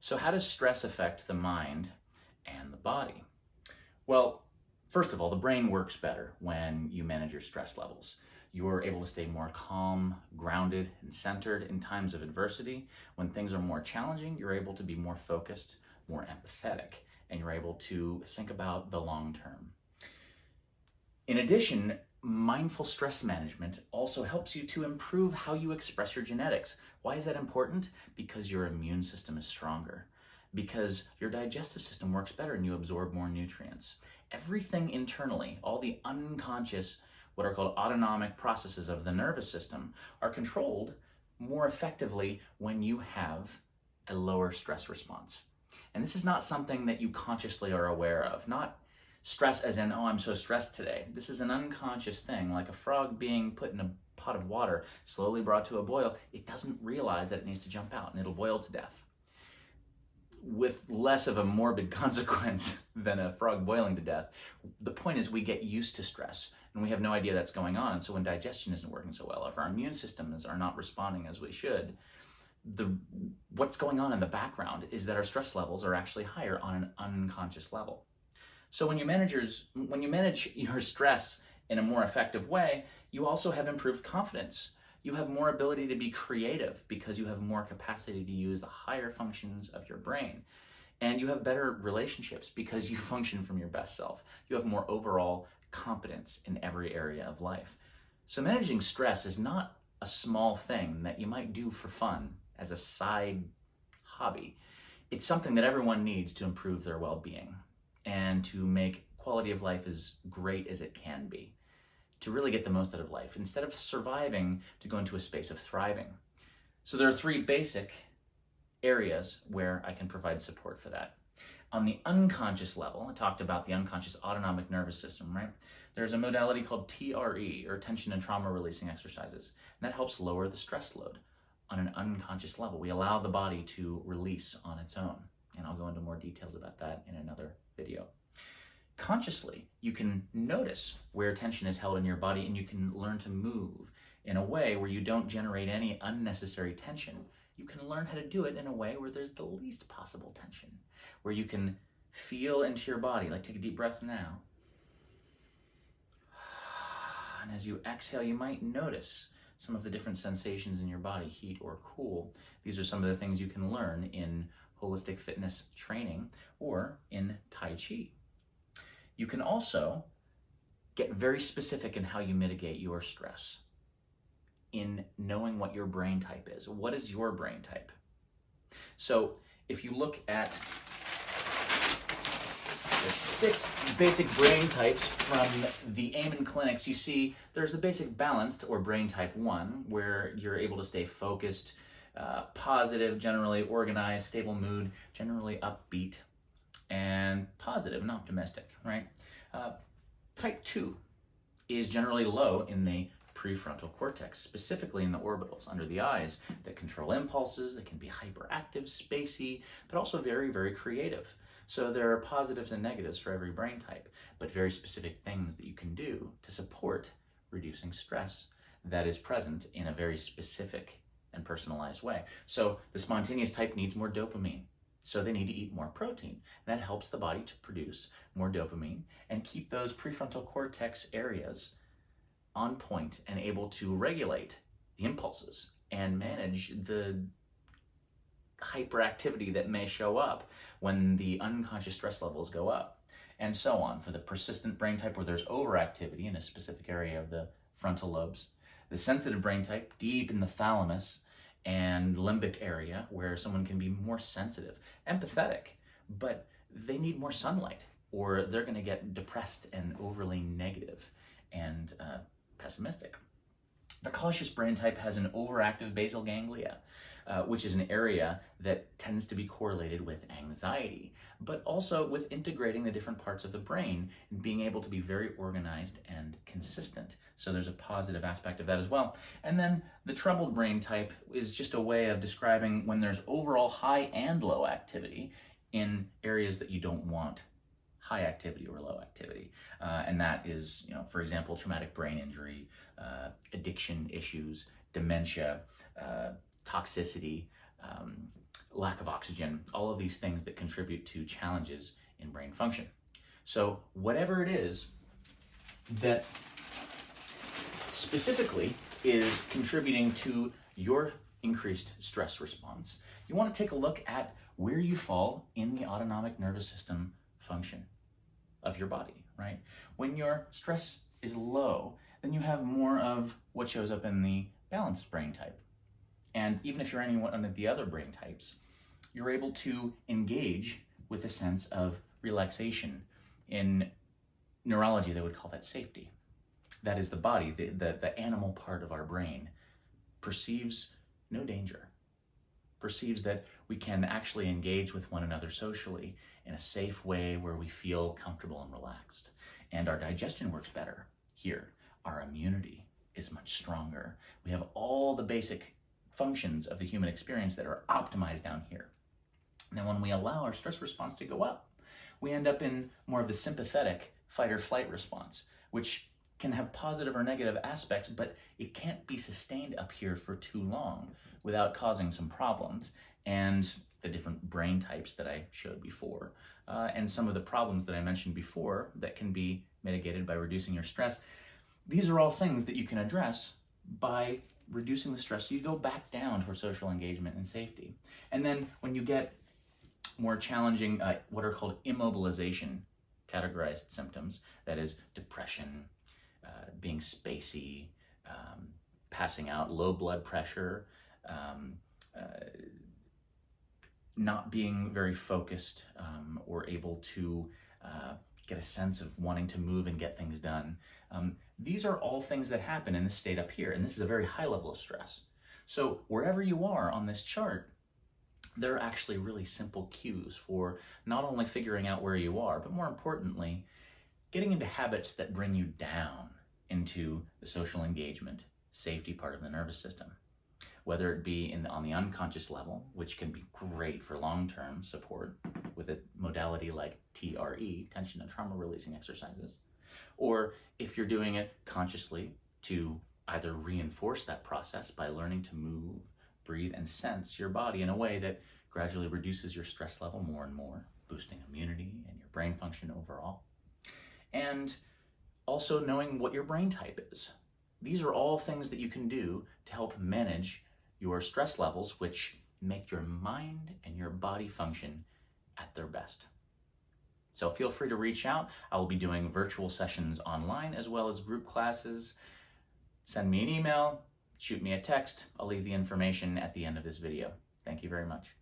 So how does stress affect the mind and the body? Well, first of all, the brain works better when you manage your stress levels. You're able to stay more calm, grounded, and centered in times of adversity. When things are more challenging, you're able to be more focused, more empathetic, and you're able to think about the long term. In addition, mindful stress management also helps you to improve how you express your genetics. Why is that important? Because your immune system is stronger, because your digestive system works better and you absorb more nutrients. Everything internally, all the unconscious, what are called autonomic processes of the nervous system, are controlled more effectively when you have a lower stress response. And this is not something that you consciously are aware of, not stress as in, oh, I'm so stressed today. This is an unconscious thing, like a frog being put in a pot of water, slowly brought to a boil. It doesn't realize that it needs to jump out and it'll boil to death, with less of a morbid consequence than a frog boiling to death. The point is we get used to stress and we have no idea that's going on. And so when digestion isn't working so well, if our immune systems are not responding as we should, what's going on in the background is that our stress levels are actually higher on an unconscious level. So when you manage your stress in a more effective way, you also have improved confidence. You have more ability to be creative because you have more capacity to use the higher functions of your brain. And you have better relationships because you function from your best self. You have more overall competence in every area of life. So managing stress is not a small thing that you might do for fun as a side hobby. It's something that everyone needs to improve their well-being and to make quality of life as great as it can be, to really get the most out of life, instead of surviving, to go into a space of thriving. So there are three basic areas where I can provide support for that. On the unconscious level, I talked about the unconscious autonomic nervous system, right? There's a modality called TRE, or tension and trauma releasing exercises, and that helps lower the stress load on an unconscious level. We allow the body to release on its own, and I'll go into more details about that in another video. Consciously, you can notice where tension is held in your body, and you can learn to move in a way where you don't generate any unnecessary tension. You can learn how to do it in a way where there's the least possible tension, where you can feel into your body. Like, take a deep breath now. And as you exhale, you might notice some of the different sensations in your body, heat or cool. These are some of the things you can learn in holistic fitness training or in Tai Chi. You can also get very specific in how you mitigate your stress, in knowing what your brain type is. What is your brain type? So if you look at the 6 basic brain types from the Amen clinics, you see there's the basic balanced or brain type 1, where you're able to stay focused, positive, generally organized, stable mood, generally upbeat, and positive and optimistic, right? Type 2 is generally low in the prefrontal cortex, specifically in the orbitals under the eyes, that control impulses, that can be hyperactive, spacey, but also very, very creative. So there are positives and negatives for every brain type, but very specific things that you can do to support reducing stress that is present in a very specific and personalized way. So the spontaneous type needs more dopamine, so they need to eat more protein. That helps the body to produce more dopamine and keep those prefrontal cortex areas on point and able to regulate the impulses and manage the hyperactivity that may show up when the unconscious stress levels go up, and so on. For the persistent brain type, where there's overactivity in a specific area of the frontal lobes. The sensitive brain type, deep in the thalamus and limbic area, where someone can be more sensitive, empathetic, but they need more sunlight, or they're going to get depressed and overly negative and pessimistic. The cautious brain type has an overactive basal ganglia, which is an area that tends to be correlated with anxiety, but also with integrating the different parts of the brain and being able to be very organized and consistent. So there's a positive aspect of that as well. And then the troubled brain type is just a way of describing when there's overall high and low activity in areas that you don't want high activity or low activity. And that is, for example, traumatic brain injury, addiction issues, dementia, toxicity, lack of oxygen, all of these things that contribute to challenges in brain function. So whatever it is that specifically is contributing to your increased stress response, you want to take a look at where you fall in the autonomic nervous system function of your body, right? When your stress is low, then you have more of what shows up in the balanced brain type. And even if you're any one of the other brain types, you're able to engage with a sense of relaxation. In neurology, they would call that safety. That is the body, the animal part of our brain, perceives no danger, perceives that we can actually engage with one another socially in a safe way where we feel comfortable and relaxed. And our digestion works better here. Our immunity is much stronger. We have all the basic functions of the human experience that are optimized down here. Now, when we allow our stress response to go up, we end up in more of the sympathetic fight or flight response, which can have positive or negative aspects, but it can't be sustained up here for too long without causing some problems. And the different brain types that I showed before, and some of the problems that I mentioned before that can be mitigated by reducing your stress. These are all things that you can address by reducing the stress so you go back down for social engagement and safety. And then when you get more challenging, what are called immobilization categorized symptoms, that is depression, being spacey, passing out, low blood pressure, not being very focused or able to get a sense of wanting to move and get things done. These are all things that happen in this state up here, and this is a very high level of stress. So wherever you are on this chart, there are actually really simple cues for not only figuring out where you are, but more importantly, getting into habits that bring you down into the social engagement, safety part of the nervous system. Whether it be on the unconscious level, which can be great for long-term support with a modality like TRE, tension and trauma releasing exercises, or if you're doing it consciously to either reinforce that process by learning to move, breathe, and sense your body in a way that gradually reduces your stress level more and more, boosting immunity and your brain function overall. And also knowing what your brain type is. These are all things that you can do to help manage your stress levels, which make your mind and your body function at their best. So feel free to reach out. I will be doing virtual sessions online as well as group classes. Send me an email, shoot me a text. I'll leave the information at the end of this video. Thank you very much.